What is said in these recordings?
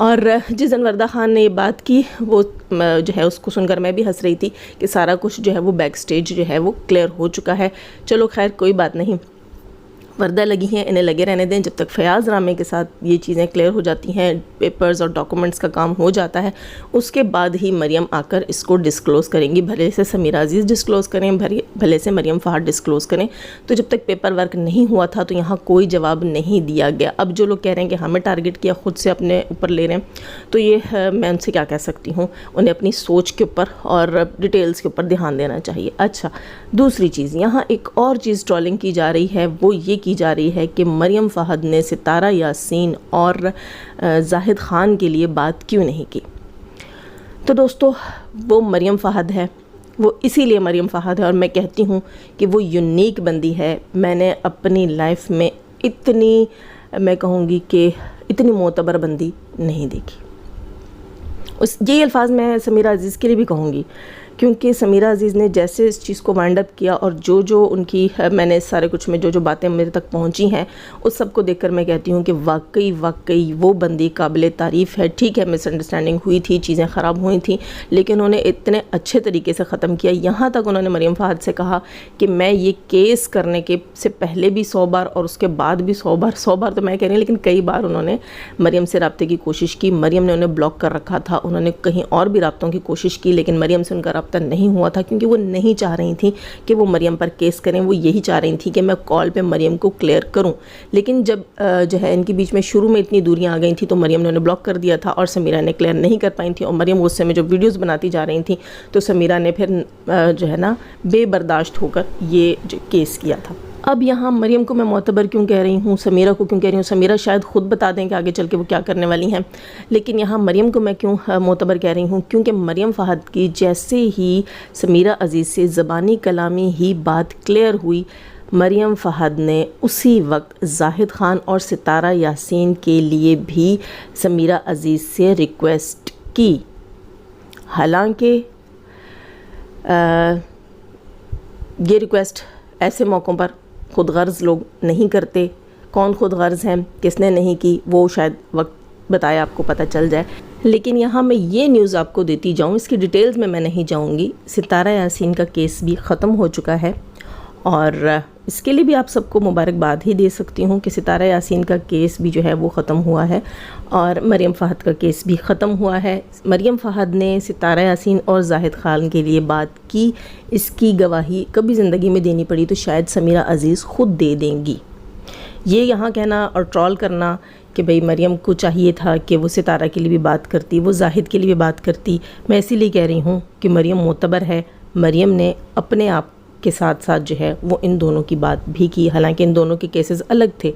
اور جس وردہ خان نے یہ بات کی وہ جو ہے اس کو سن کر میں بھی ہنس رہی تھی کہ سارا کچھ جو ہے وہ بیک سٹیج جو ہے وہ کلیئر ہو چکا ہے. چلو خیر کوئی بات نہیں, وردہ لگی ہیں, انہیں لگے رہنے دیں جب تک فیاض رامے کے ساتھ یہ چیزیں کلیئر ہو جاتی ہیں, پیپرز اور ڈاکومنٹس کا کام ہو جاتا ہے, اس کے بعد ہی مریم آ کر اس کو ڈسکلوز کریں گی. بھلے سے سمیرہ عزیز ڈسکلوز کریں, بھلے سے مریم فہد ڈسکلوز کریں. تو جب تک پیپر ورک نہیں ہوا تھا تو یہاں کوئی جواب نہیں دیا گیا. اب جو لوگ کہہ رہے ہیں کہ ہمیں ٹارگٹ کیا, خود سے اپنے اوپر لے رہے ہیں, تو یہ میں ان سے کیا کہہ سکتی ہوں, انہیں اپنی سوچ کے اوپر اور ڈیٹیلز کے اوپر دھیان دینا چاہیے. اچھا, دوسری چیز, یہاں ایک اور چیز ٹرولنگ کی جا رہی ہے, وہ یہ کی جا رہی ہے کہ مریم فہد نے ستارہ یاسین اور زاہد خان کے لیے بات کیوں نہیں کی. تو دوستو, وہ مریم فہد ہے, وہ اسی لیے مریم فہد ہے, اور میں کہتی ہوں کہ وہ یونیک بندی ہے. میں نے اپنی لائف میں اتنی, میں کہوں گی کہ اتنی معتبر بندی نہیں دیکھی. یہی الفاظ میں سمیرہ عزیز کے لیے بھی کہوں گی, کیونکہ سمیرہ عزیز نے جیسے اس چیز کو وائنڈ اپ کیا اور جو ان کی, میں نے سارے کچھ میں جو باتیں میرے تک پہنچی ہیں اس سب کو دیکھ کر میں کہتی ہوں کہ واقعی وہ بندی قابل تعریف ہے. ٹھیک ہے, مس انڈرسٹینڈنگ ہوئی تھی, چیزیں خراب ہوئی تھیں, لیکن انہوں نے اتنے اچھے طریقے سے ختم کیا. یہاں تک انہوں نے مریم فہد سے کہا کہ میں یہ کیس کرنے کے سے پہلے بھی 100 بار اور اس کے بعد بھی 100 بار تو میں کہہ رہی ہوں, لیکن کئی بار انہوں نے مریم سے رابطے کی کوشش کی. مریم نے انہیں بلاک کر رکھا تھا, انہوں نے کہیں اور بھی رابطوں کی کوشش کی, لیکن مریم سے ان کا رابطہ نہیں ہوا تھا, کیونکہ وہ نہیں چاہ رہی تھیں کہ وہ مریم پر کیس کریں. وہ یہی چاہ رہی تھیں کہ میں کال پہ مریم کو کلیئر کروں. لیکن جب جو ہے ان کے بیچ میں شروع میں اتنی دوریاں آ گئی تھیں تو مریم نے انہیں بلاک کر دیا تھا اور سمیرہ نے کلیئر نہیں کر پائی تھیں, اور مریم غصے میں جو ویڈیوز بناتی جا رہی تھیں تو سمیرہ نے پھر جو ہے نا بے برداشت ہو کر یہ جو کیس کیا تھا. اب یہاں مریم کو میں معتبر کیوں کہہ رہی ہوں, سمیرہ کو کیوں کہہ رہی ہوں, سمیرہ شاید خود بتا دیں کہ آگے چل کے وہ کیا کرنے والی ہیں, لیکن یہاں مریم کو میں کیوں معتبر کہہ رہی ہوں, کیونکہ مریم فہد کی جیسے ہی سمیرہ عزیز سے زبانی کلامی ہی بات کلیئر ہوئی, مریم فہد نے اسی وقت زاہد خان اور ستارہ یاسین کے لیے بھی سمیرہ عزیز سے ریکویسٹ کی. حالانکہ یہ ریکویسٹ ایسے موقعوں پر خود غرض لوگ نہیں کرتے. کون خود غرض ہیں, کس نے نہیں کی, وہ شاید وقت بتائے آپ کو پتہ چل جائے. لیکن یہاں میں یہ نیوز آپ کو دیتی جاؤں, اس کی ڈیٹیلز میں نہیں جاؤں گی. ستارہ یاسین کا کیس بھی ختم ہو چکا ہے, اور اس کے لیے بھی آپ سب کو مبارکباد ہی دے سکتی ہوں کہ ستارہ یاسین کا کیس بھی جو ہے وہ ختم ہوا ہے, اور مریم فہد کا کیس بھی ختم ہوا ہے. مریم فہد نے ستارہ یاسین اور زاہد خان کے لیے بات کی, اس کی گواہی کبھی زندگی میں دینی پڑی تو شاید سمیرہ عزیز خود دے دیں گی. یہ یہاں کہنا اور ٹرول کرنا کہ بھئی مریم کو چاہیے تھا کہ وہ ستارہ کے لیے بھی بات کرتی, وہ زاہد کے لیے بھی بات کرتی, میں اسی لیے کہہ رہی ہوں کہ مریم معتبر ہے. مریم نے اپنے آپ کے ساتھ ساتھ جو ہے وہ ان دونوں کی بات بھی کی, حالانکہ ان دونوں کے کیسز الگ تھے.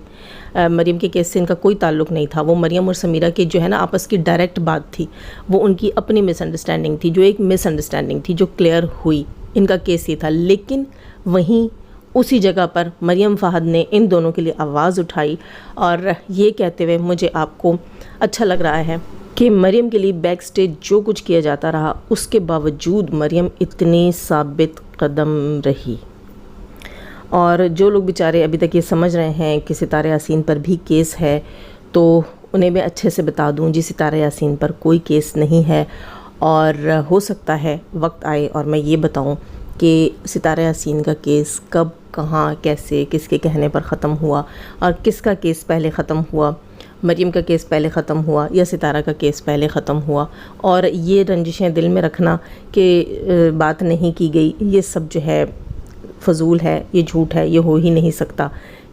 مریم کے کیس سے ان کا کوئی تعلق نہیں تھا. وہ مریم اور سمیرہ کی جو ہے نا آپس کی ڈائریکٹ بات تھی, وہ ان کی اپنی مس انڈرسٹینڈنگ تھی, جو ایک مس انڈرسٹینڈنگ تھی جو کلیئر ہوئی. ان کا کیس یہ تھا, لیکن وہیں اسی جگہ پر مریم فہد نے ان دونوں کے لیے آواز اٹھائی, اور یہ کہتے ہوئے مجھے آپ کو اچھا لگ رہا ہے کہ مریم کے لیے بیک سٹیج جو کچھ کیا جاتا رہا اس کے باوجود مریم اتنی ثابت قدم رہی. اور جو لوگ بیچارے ابھی تک یہ سمجھ رہے ہیں کہ ستارہ یاسین پر بھی کیس ہے, تو انہیں میں اچھے سے بتا دوں جی ستارہ یاسین پر کوئی کیس نہیں ہے, اور ہو سکتا ہے وقت آئے اور میں یہ بتاؤں کہ ستارہ یاسین کا کیس کب, کہاں, کیسے, کس کے کہنے پر ختم ہوا, اور کس کا کیس پہلے ختم ہوا. مریم کا کیس پہلے ختم ہوا یا ستارہ کا کیس پہلے ختم ہوا, اور یہ رنجشیں دل میں رکھنا کہ بات نہیں کی گئی, یہ سب جو ہے فضول ہے, یہ جھوٹ ہے. یہ ہو ہی نہیں سکتا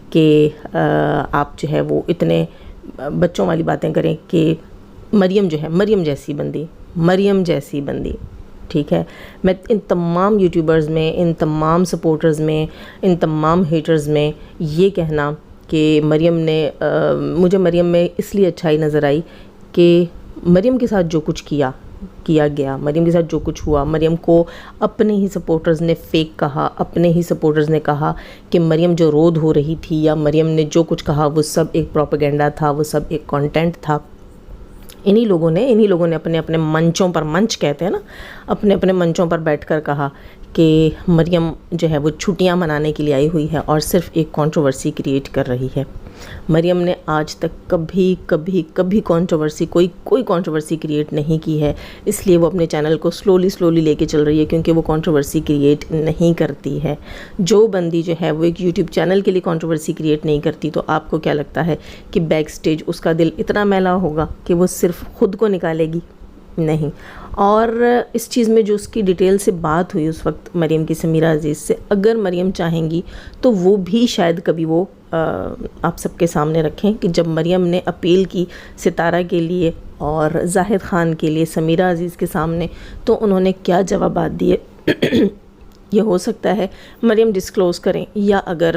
کہ آپ جو ہے وہ اتنے بچوں والی باتیں کریں کہ مریم جو ہے, مریم جیسی بندی ٹھیک ہے. میں ان تمام یوٹیوبرز میں, ان تمام سپورٹرز میں, ان تمام ہیٹرز میں یہ کہنا کہ مریم نے, مجھے مریم میں اس لیے اچھائی نظر آئی کہ مریم کے ساتھ جو کچھ کیا گیا, مریم کے ساتھ جو کچھ ہوا, مریم کو اپنے ہی سپورٹرز نے فیک کہا, اپنے ہی سپورٹرز نے کہا کہ مریم جو رود ہو رہی تھی یا مریم نے جو کچھ کہا وہ سب ایک پروپیگنڈا تھا, وہ سب ایک کانٹینٹ تھا. انہی لوگوں نے اپنے اپنے منچوں پر, منچ کہتے ہیں نا, اپنے اپنے منچوں پر بیٹھ کر کہا کہ مریم جو ہے وہ چھٹیاں منانے کے لیے آئی ہوئی ہے اور صرف ایک کنٹروورسی کریٹ کر رہی ہے۔ مریم نے آج تک کبھی کنٹروورسی کوئی کنٹروورسی کریٹ نہیں کی ہے، اس لیے وہ اپنے چینل کو سلولی لے کے چل رہی ہے، کیونکہ وہ کنٹروورسی کریٹ نہیں کرتی ہے۔ جو بندی جو ہے وہ ایک یوٹیوب چینل کے لیے کنٹروورسی کریٹ نہیں کرتی، تو آپ کو کیا لگتا ہے کہ بیک سٹیج اس کا دل اتنا میلا ہوگا کہ وہ صرف خود کو نکالے گی؟ نہیں۔ اور اس چیز میں جو اس کی ڈیٹیل سے بات ہوئی اس وقت مریم کی سمیرہ عزیز سے، اگر مریم چاہیں گی تو وہ بھی شاید کبھی وہ آپ سب کے سامنے رکھیں کہ جب مریم نے اپیل کی ستارہ کے لیے اور زاہد خان کے لیے سمیرہ عزیز کے سامنے، تو انہوں نے کیا جوابات دیے۔ یہ ہو سکتا ہے مریم ڈسکلوز کریں، یا اگر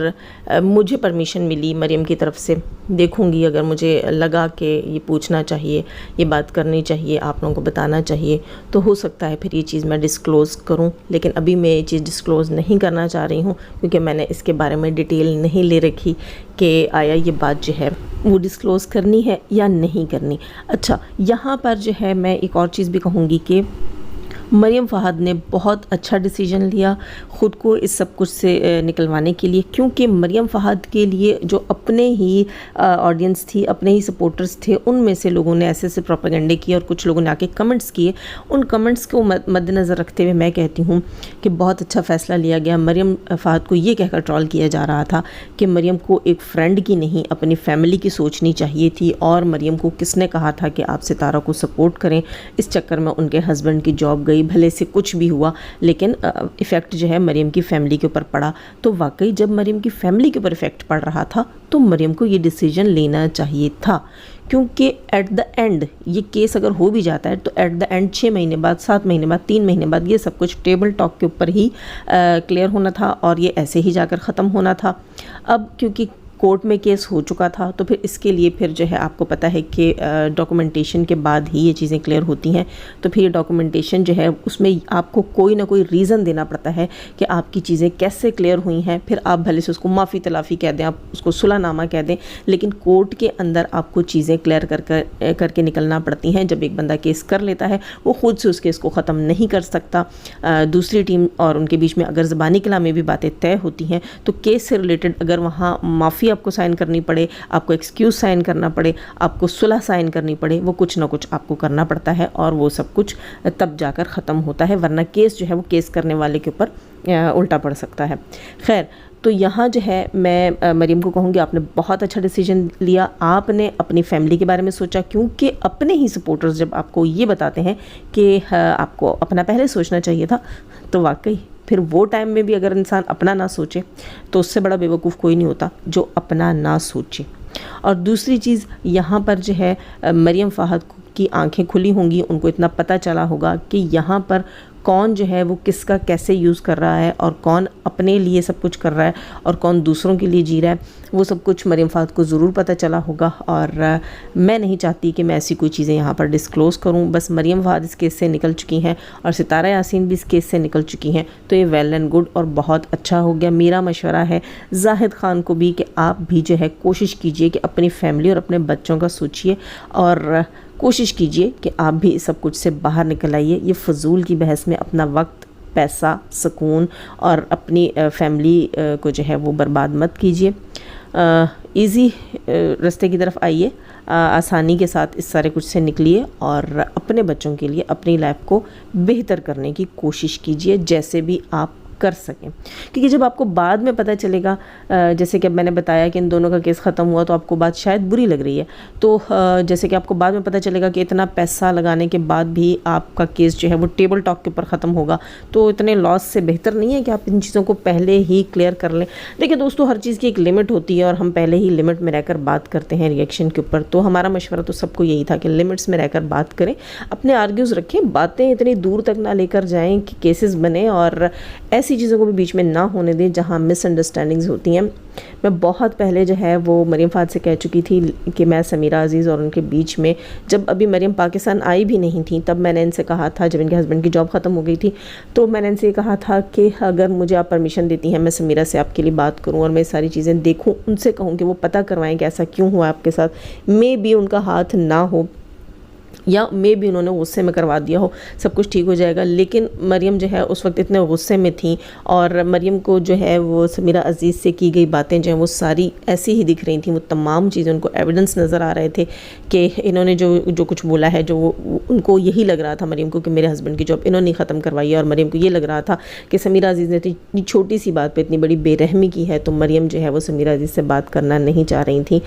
مجھے پرمیشن ملی مریم کی طرف سے، دیکھوں گی اگر مجھے لگا کہ یہ پوچھنا چاہیے، یہ بات کرنی چاہیے، آپ لوگوں کو بتانا چاہیے، تو ہو سکتا ہے پھر یہ چیز میں ڈسکلوز کروں، لیکن ابھی میں یہ چیز ڈسکلوز نہیں کرنا چاہ رہی ہوں، کیونکہ میں نے اس کے بارے میں ڈیٹیل نہیں لے رکھی کہ آیا یہ بات جو ہے وہ ڈسکلوز کرنی ہے یا نہیں کرنی۔ اچھا، یہاں پر جو ہے میں ایک اور چیز بھی کہوں گی کہ مریم فہد نے بہت اچھا ڈیسیجن لیا خود کو اس سب کچھ سے نکلوانے کے لیے، کیونکہ مریم فہد کے لیے جو اپنے ہی آڈینس تھی، اپنے ہی سپورٹرز تھے، ان میں سے لوگوں نے ایسے پروپیگنڈے کیے اور کچھ لوگوں نے آ کے کمنٹس کیے۔ ان کمنٹس کو مد نظر رکھتے ہوئے میں کہتی ہوں کہ بہت اچھا فیصلہ لیا گیا۔ مریم فہد کو یہ کہہ کر ٹرول کیا جا رہا تھا کہ مریم کو ایک فرینڈ کی نہیں اپنی فیملی کی سوچنی چاہیے تھی، اور مریم کو کس نے کہا تھا کہ آپ ستارہ کو سپورٹ کریں۔ اس چکر میں ان کے ہسبینڈ کی جاب گئی، بھلے سے کچھ بھی ہوا، لیکن ایفیکٹ جو ہے مریم کی فیملی کے اوپر پڑا۔ تو واقعی جب مریم کی فیملی کے اوپر ایفیکٹ پڑ رہا تھا تو مریم کو یہ ڈیسیجن لینا چاہیے تھا، کیونکہ ایٹ دا اینڈ یہ کیس اگر ہو بھی جاتا ہے تو ایٹ دا اینڈ 6 مہینے بعد، 7 مہینے بعد، 3 مہینے بعد یہ سب کچھ ٹیبل ٹاک کے اوپر ہی کلیئر ہونا تھا، اور یہ ایسے ہی جا کر ختم ہونا تھا۔ اب کیونکہ کورٹ میں کیس ہو چکا تھا، تو پھر اس کے لیے پھر جو ہے آپ کو پتہ ہے کہ ڈاکومنٹیشن کے بعد ہی یہ چیزیں کلیئر ہوتی ہیں، تو پھر یہ ڈاکومنٹیشن جو ہے اس میں آپ کو کوئی نہ کوئی ریزن دینا پڑتا ہے کہ آپ کی چیزیں کیسے کلیئر ہوئی ہیں۔ پھر آپ بھلے سے اس کو معافی تلافی کہہ دیں، آپ اس کو صلح نامہ کہہ دیں، لیکن کورٹ کے اندر آپ کو چیزیں کلیئر کر کے نکلنا پڑتی ہیں۔ جب ایک بندہ کیس کر لیتا ہے، وہ خود سے اس کیس کو ختم نہیں کر سکتا۔ دوسری ٹیم اور ان کے بیچ میں اگر زبانی کلام میں بھی باتیں طے ہوتی ہیں، تو کیس سے ریلیٹڈ اگر وہاں معافی آپ کو سائن کرنی پڑے، آپ کو ایکسکیوز سائن کرنا پڑے، آپ کو صلح سائن کرنی پڑے، وہ کچھ نہ کچھ آپ کو کرنا پڑتا ہے، اور وہ سب کچھ تب جا کر ختم ہوتا ہے، ورنہ کیس جو ہے وہ کیس کرنے والے کے اوپر الٹا پڑ سکتا ہے۔ خیر، تو یہاں جو ہے میں مریم کو کہوں گی آپ نے بہت اچھا ڈیسیجن لیا، آپ نے اپنی فیملی کے بارے میں سوچا، کیونکہ اپنے ہی سپورٹرز جب آپ کو یہ بتاتے ہیں کہ آپ کو اپنا پہلے سوچنا چاہیے تھا، تو واقعی پھر وہ ٹائم میں بھی اگر انسان اپنا نہ سوچے تو اس سے بڑا بیوقوف کوئی نہیں ہوتا جو اپنا نہ سوچے۔ اور دوسری چیز یہاں پر جو ہے مریم فہد کی آنکھیں کھلی ہوں گی، ان کو اتنا پتہ چلا ہوگا کہ یہاں پر کون جو ہے وہ کس کا کیسے یوز کر رہا ہے، اور کون اپنے لیے سب کچھ کر رہا ہے اور کون دوسروں کے لیے جی رہا ہے، وہ سب کچھ مریم فہد کو ضرور پتہ چلا ہوگا۔ اور میں نہیں چاہتی کہ میں ایسی کوئی چیزیں یہاں پر ڈسکلوز کروں، بس مریم فہد اس کیس سے نکل چکی ہیں اور ستارہ یاسین بھی اس کیس سے نکل چکی ہیں، تو یہ ویل اینڈ گڈ اور بہت اچھا ہو گیا۔ میرا مشورہ ہے زاہد خان کو بھی کہ آپ بھی جو ہے کوشش کیجئے کہ اپنی فیملی اور اپنے بچوں کا سوچئے، اور کوشش کیجئے کہ آپ بھی سب کچھ سے باہر نکل آئیے۔ یہ فضول کی بحث میں اپنا وقت، پیسہ، سکون اور اپنی فیملی کو جو ہے وہ برباد مت کیجئے۔ ایزی رستے کی طرف آئیے، آسانی کے ساتھ اس سارے کچھ سے نکلیے، اور اپنے بچوں کے لیے اپنی لائف کو بہتر کرنے کی کوشش کیجئے جیسے بھی آپ کر سکیں، کیونکہ جب آپ کو بعد میں پتہ چلے گا، جیسے کہ اب میں نے بتایا کہ ان دونوں کا کیس ختم ہوا، تو آپ کو بات شاید بری لگ رہی ہے، تو جیسے کہ آپ کو بعد میں پتہ چلے گا کہ اتنا پیسہ لگانے کے بعد بھی آپ کا کیس جو ہے وہ ٹیبل ٹاک کے اوپر ختم ہوگا، تو اتنے لاس سے بہتر نہیں ہے کہ آپ ان چیزوں کو پہلے ہی کلیئر کر لیں۔ دیکھیں دوستو، ہر چیز کی ایک لمٹ ہوتی ہے، اور ہم پہلے ہی لمٹ میں رہ کر بات کرتے ہیں ریئیکشن کے اوپر، تو ہمارا مشورہ تو سب کو یہی تھا کہ لمٹس میں رہ کر بات کریں، اپنے آرگیوز رکھیں، باتیں اتنی دور تک نہ لے کر جائیں کہ کیسز بنے، اور ایسی چیزوں کو بھی بیچ میں نہ ہونے دیں جہاں مس انڈرسٹینڈنگز ہوتی ہیں۔ میں بہت پہلے جو ہے وہ مریم فہد سے کہہ چکی تھی کہ میں سمیرہ عزیز اور ان کے بیچ میں، جب ابھی مریم پاکستان آئی بھی نہیں تھی، تب میں نے ان سے کہا تھا، جب ان کے ہسبینڈ کی جاب ختم ہو گئی تھی، تو میں نے ان سے یہ کہا تھا کہ اگر مجھے آپ پرمیشن دیتی ہیں، میں سمیرہ سے آپ کے لیے بات کروں اور میں ساری چیزیں دیکھوں، ان سے کہوں کہ وہ پتہ کروائیں کہ ایسا کیوں ہوا آپ کے ساتھ، میں بھی ان کا ہاتھ نہ ہو یا میں بھی انہوں نے غصے میں کروا دیا ہو، سب کچھ ٹھیک ہو جائے گا. لیکن مریم جو ہے اس وقت اتنے غصے میں تھیں، اور مریم کو جو ہے وہ سمیرہ عزیز سے کی گئی باتیں جو ہیں وہ ساری ایسی ہی دکھ رہی تھیں. وہ تمام چیزیں ان کو ایویڈنس نظر آ رہے تھے کہ انہوں نے جو کچھ بولا ہے، جو ان کو یہی لگ رہا تھا مریم کو کہ میرے ہسبینڈ کی جاب انہوں نے ختم کروائی ہے، اور مریم کو یہ لگ رہا تھا کہ سمیرہ عزیز نے اتنی چھوٹی سی بات پہ اتنی بڑی بے رحمی کی ہے، تو مریم جو ہے وہ سمیرہ عزیز سے بات کرنا نہیں چاہ رہی تھیں.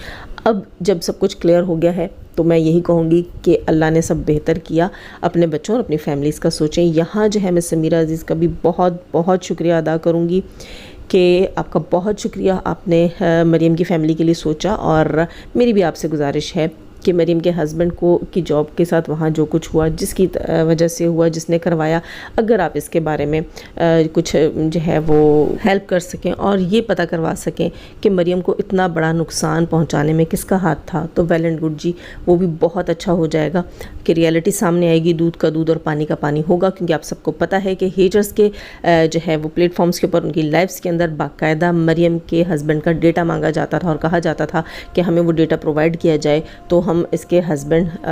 اب جب سب کچھ کلیئر ہو گیا ہے تو میں یہی کہوں گی کہ اللہ نے سب بہتر کیا. اپنے بچوں اور اپنی فیملیز کا سوچیں. یہاں جو ہے میں سمیرہ عزیز کا بھی بہت بہت شکریہ ادا کروں گی کہ آپ کا بہت شکریہ، آپ نے مریم کی فیملی کے لیے سوچا. اور میری بھی آپ سے گزارش ہے کہ مریم کے ہسبینڈ کو کی جاب کے ساتھ وہاں جو کچھ ہوا، جس کی وجہ سے ہوا، جس نے کروایا، اگر آپ اس کے بارے میں کچھ جو ہے وہ ہیلپ کر سکیں اور یہ پتہ کروا سکیں کہ مریم کو اتنا بڑا نقصان پہنچانے میں کس کا ہاتھ تھا، تو ویل اینڈ گڈ جی، وہ بھی بہت اچھا ہو جائے گا کہ ریالٹی سامنے آئے گی. دودھ کا دودھ اور پانی کا پانی ہوگا، کیونکہ آپ سب کو پتہ ہے کہ ہیٹرز کے جو ہے وہ پلیٹ فارمز کے اوپر ان کی لائفز کے اندر باقاعدہ مریم کے ہسبینڈ کا ڈیٹا مانگا جاتا تھا اور کہا جاتا تھا کہ ہمیں وہ ڈیٹا پرووائڈ کیا جائے تو ہم اس کے ہسبینڈ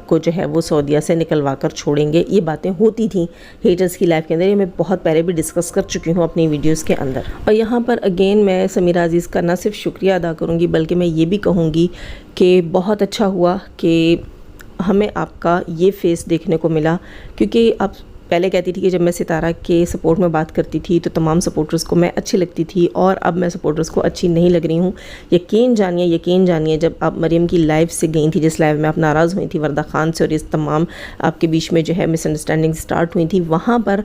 کو جو ہے وہ سعودیہ سے نکلوا کر چھوڑیں گے. یہ باتیں ہوتی تھیں ہیٹرز کی لائف کے اندر، یہ میں بہت پہلے بھی ڈسکس کر چکی ہوں اپنی ویڈیوز کے اندر. اور یہاں پر اگین میں سمیرہ عزیز کا نہ صرف شکریہ ادا کروں گی بلکہ میں یہ بھی کہوں گی کہ بہت اچھا ہوا کہ ہمیں آپ کا یہ فیس دیکھنے کو ملا. کیونکہ آپ پہلے کہتی تھی کہ جب میں ستارہ کے سپورٹ میں بات کرتی تھی تو تمام سپورٹرز کو میں اچھی لگتی تھی، اور اب میں سپورٹرز کو اچھی نہیں لگ رہی ہوں. یقین جانیے جب آپ مریم کی لائف سے گئی تھی، جس لائف میں آپ ناراض ہوئی تھی وردہ خان سے، اور اس تمام آپ کے بیچ میں جو ہے مس انڈرسٹینڈنگ سٹارٹ ہوئی تھی، وہاں پر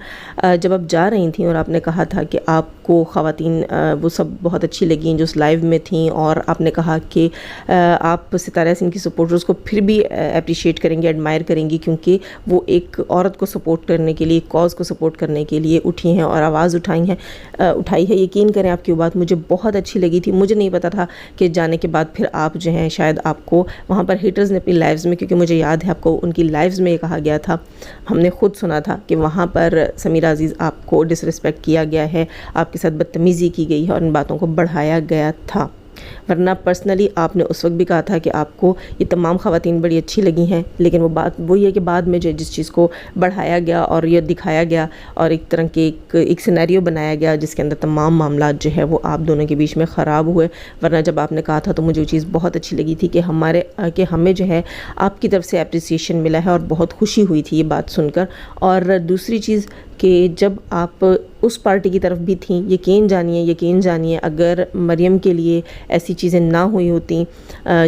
جب آپ جا رہی تھیں اور آپ نے کہا تھا کہ آپ کو خواتین وہ سب بہت اچھی لگیں جو اس لائف میں تھیں، اور آپ نے کہا کہ آپ ستارہ یاسین کی سپورٹرز کو پھر بھی اپریشیٹ کریں گے، ایڈمائر کریں گی، کیونکہ وہ ایک عورت کو سپورٹ کرنے کے لیے، کاز کو سپورٹ کرنے کے لیے اٹھی ہیں اور آواز اٹھائی ہے. یقین کریں آپ کی بات مجھے بہت اچھی لگی تھی. مجھے نہیں پتا تھا کہ جانے کے بعد پھر آپ جو ہیں شاید آپ کو وہاں پر ہیٹرز نے اپنی لائفز میں، کیونکہ مجھے یاد ہے آپ کو ان کی لائفز میں یہ کہا گیا تھا، ہم نے خود سنا تھا کہ وہاں پر سمیرہ عزیز آپ کو ڈس رسپیکٹ کیا گیا ہے، آپ کے ساتھ بدتمیزی کی گئی ہے اور ان باتوں کو بڑھایا گیا تھا. ورنہ پرسنلی آپ نے اس وقت بھی کہا تھا کہ آپ کو یہ تمام خواتین بڑی اچھی لگی ہیں، لیکن وہ بات وہی ہے کہ بعد میں جو جس چیز کو بڑھایا گیا اور یہ دکھایا گیا اور ایک طرح کے ایک سینیریو بنایا گیا جس کے اندر تمام معاملات جو ہے وہ آپ دونوں کے بیچ میں خراب ہوئے. ورنہ جب آپ نے کہا تھا تو مجھے وہ چیز بہت اچھی لگی تھی کہ ہمیں جو ہے آپ کی طرف سے اپریسیشن ملا ہے، اور بہت خوشی ہوئی تھی یہ بات سن کر. اور دوسری چیز کہ جب آپ اس پارٹی کی طرف بھی تھیں، یقین جانیے اگر مریم کے لیے ایسی چیزیں نہ ہوئی ہوتی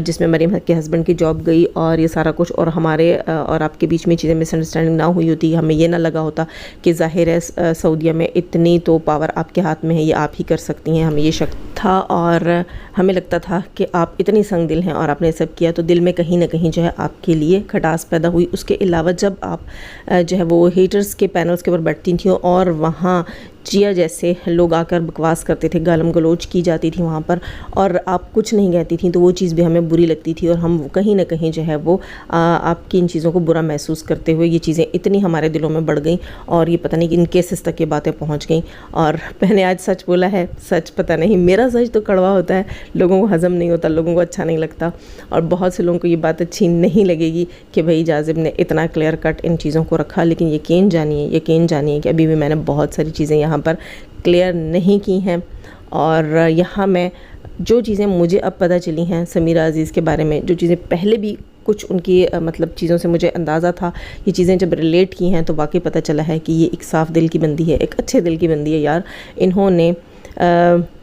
جس میں مریم کے ہسبینڈ کی جاب گئی اور یہ سارا کچھ، اور ہمارے اور آپ کے بیچ میں چیزیں مس انڈرسٹینڈنگ نہ ہوئی ہوتی، ہمیں یہ نہ لگا ہوتا کہ ظاہر ہے سعودیہ میں اتنی تو پاور آپ کے ہاتھ میں ہے، یہ آپ ہی کر سکتی ہیں، ہمیں یہ شک تھا اور ہمیں لگتا تھا کہ آپ اتنی سنگ دل ہیں اور آپ نے سب کیا، تو دل میں کہیں نہ کہیں جو ہے آپ کے لیے کھٹاس پیدا ہوئی. اس کے علاوہ جب آپ جو ہے وہ ہیٹرز کے پینلز کے اوپر بیٹھتی تھیں اور وہاں چیا جیسے لوگ آ کر بکواس کرتے تھے، گالم گلوچ کی جاتی تھی وہاں پر، اور آپ کچھ نہیں کہتی تھیں، تو وہ چیز بھی ہمیں بری لگتی تھی، اور ہم کہیں نہ کہیں جو ہے وہ آپ کی ان چیزوں کو برا محسوس کرتے ہوئے یہ چیزیں اتنی ہمارے دلوں میں بڑھ گئیں، اور یہ پتہ نہیں کہ ان کیسز تک یہ باتیں پہنچ گئیں. اور میں نے آج سچ بولا ہے، سچ پتہ نہیں، میرا سچ تو کڑوا ہوتا ہے، لوگوں کو ہضم نہیں ہوتا، لوگوں کو اچھا نہیں لگتا، اور بہت سے لوگوں کو یہ بات اچھی نہیں لگے گی کہ بھائی جاذب نے اتنا کلیئر کٹ ان چیزوں کو رکھا. لیکن یقین جانیے کہ ابھی بھی میں نے بہت ساری چیزیں یہاں پر کلیئر نہیں کی ہیں، اور یہاں میں جو چیزیں مجھے اب پتہ چلی ہیں سمیرہ عزیز کے بارے میں، جو چیزیں پہلے بھی کچھ ان کی مطلب چیزوں سے مجھے اندازہ تھا، یہ چیزیں جب ریلیٹ کی ہیں تو واقعی پتہ چلا ہے کہ یہ ایک صاف دل کی بندی ہے، ایک اچھے دل کی بندی ہے یار. انہوں نے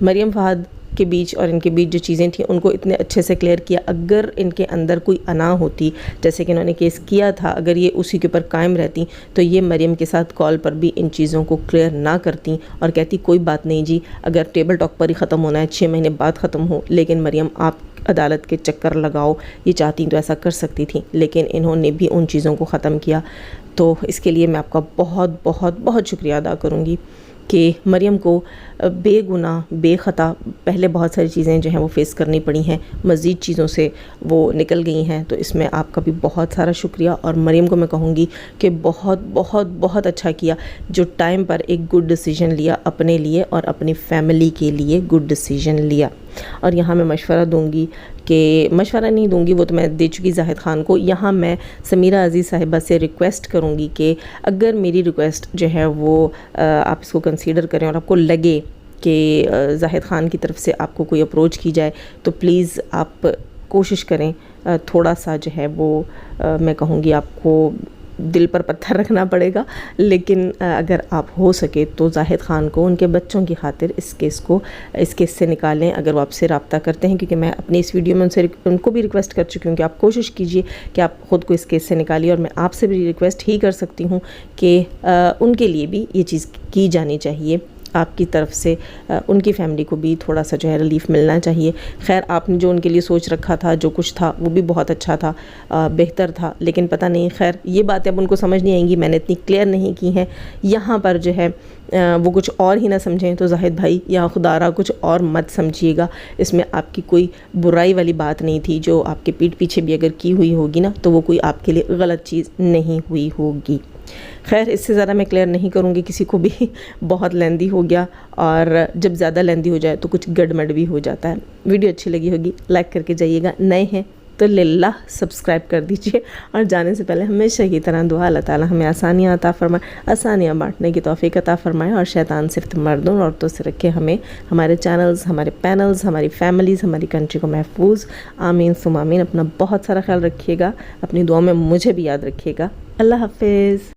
مریم فہد کے بیچ اور ان کے بیچ جو چیزیں تھیں ان کو اتنے اچھے سے کلیئر کیا. اگر ان کے اندر کوئی انا ہوتی جیسے کہ انہوں نے کیس کیا تھا، اگر یہ اسی کے اوپر قائم رہتی تو یہ مریم کے ساتھ کال پر بھی ان چیزوں کو کلیئر نہ کرتی اور کہتی کوئی بات نہیں جی، اگر ٹیبل ٹاک پر ہی ختم ہونا ہے 6 مہینے بعد ختم ہو، لیکن مریم آپ عدالت کے چکر لگاؤ، یہ چاہتی تو ایسا کر سکتی تھیں، لیکن انہوں نے بھی ان چیزوں کو ختم کیا. تو اس کے لیے میں آپ کا بہت بہت بہت شکریہ ادا کروں گی کہ مریم کو بے گناہ بے خطا پہلے بہت ساری چیزیں جو ہیں وہ فیس کرنی پڑی ہیں، مزید چیزوں سے وہ نکل گئی ہیں. تو اس میں آپ کا بھی بہت سارا شکریہ. اور مریم کو میں کہوں گی کہ بہت بہت بہت اچھا کیا جو ٹائم پر ایک گڈ ڈیسیجن لیا، اپنے لیے اور اپنی فیملی کے لیے گڈ ڈیسیجن لیا. اور یہاں میں مشورہ دوں گی کہ مشورہ نہیں دوں گی، وہ تو میں دے چکی زاہد خان کو. یہاں میں سمیرہ عزیز صاحبہ سے ریکویسٹ کروں گی کہ اگر میری ریکویسٹ جو ہے وہ آپ اس کو کنسیڈر کریں اور آپ کو لگے کہ زاہد خان کی طرف سے آپ کو کوئی اپروچ کی جائے تو پلیز آپ کوشش کریں. تھوڑا سا جو ہے وہ میں کہوں گی آپ کو دل پر پتھر رکھنا پڑے گا، لیکن اگر آپ ہو سکے تو زاہد خان کو ان کے بچوں کی خاطر اس کیس سے نکالیں اگر وہ آپ سے رابطہ کرتے ہیں، کیونکہ میں اپنی اس ویڈیو میں ان کو بھی ریکویسٹ کر چکی ہوں کہ آپ کوشش کیجئے کہ آپ خود کو اس کیس سے نکالیے. اور میں آپ سے بھی ریکویسٹ ہی کر سکتی ہوں کہ ان کے لیے بھی یہ چیز کی جانی چاہیے آپ کی طرف سے. ان کی فیملی کو بھی تھوڑا سا جو ہے ریلیف ملنا چاہیے. خیر آپ نے جو ان کے لیے سوچ رکھا تھا، جو کچھ تھا وہ بھی بہت اچھا تھا، بہتر تھا، لیکن پتہ نہیں، خیر یہ باتیں اب ان کو سمجھ نہیں آئیں گی، میں نے اتنی کلیئر نہیں کی ہیں. یہاں پر جو ہے وہ کچھ اور ہی نہ سمجھیں تو زاہد بھائی یا خدا را کچھ اور مت سمجھیے گا. اس میں آپ کی کوئی برائی والی بات نہیں تھی. جو آپ کے پیٹھ پیچھے بھی اگر کی ہوئی ہوگی نا تو وہ کوئی آپ کے لیے غلط چیز نہیں ہوئی ہوگی. خیر اس سے زیادہ میں کلیئر نہیں کروں گی کسی کو بھی، بہت لیندی ہو گیا، اور جب زیادہ لیندی ہو جائے تو کچھ گڑمڑ بھی ہو جاتا ہے. ویڈیو اچھی لگی ہوگی لائک کر کے جائیے گا، نئے ہیں تو للہ سبسکرائب کر دیجئے. اور جانے سے پہلے ہمیشہ کی طرح دعا اللہ تعالی ہمیں آسانیاں عطا فرمائے، آسانیاں بانٹنے کی توفیق عطا فرمائے، اور شیطان صرف مردوں اور عورتوں سے رکھے ہمیں، ہمارے چینلز، ہمارے پینلز، ہماری فیملیز، ہماری کنٹری کو محفوظ. آمین ثم آمین. اپنا بہت سارا خیال رکھیے گا، اپنی دعاؤں میں مجھے بھی یاد رکھیے گا. اللہ حافظ.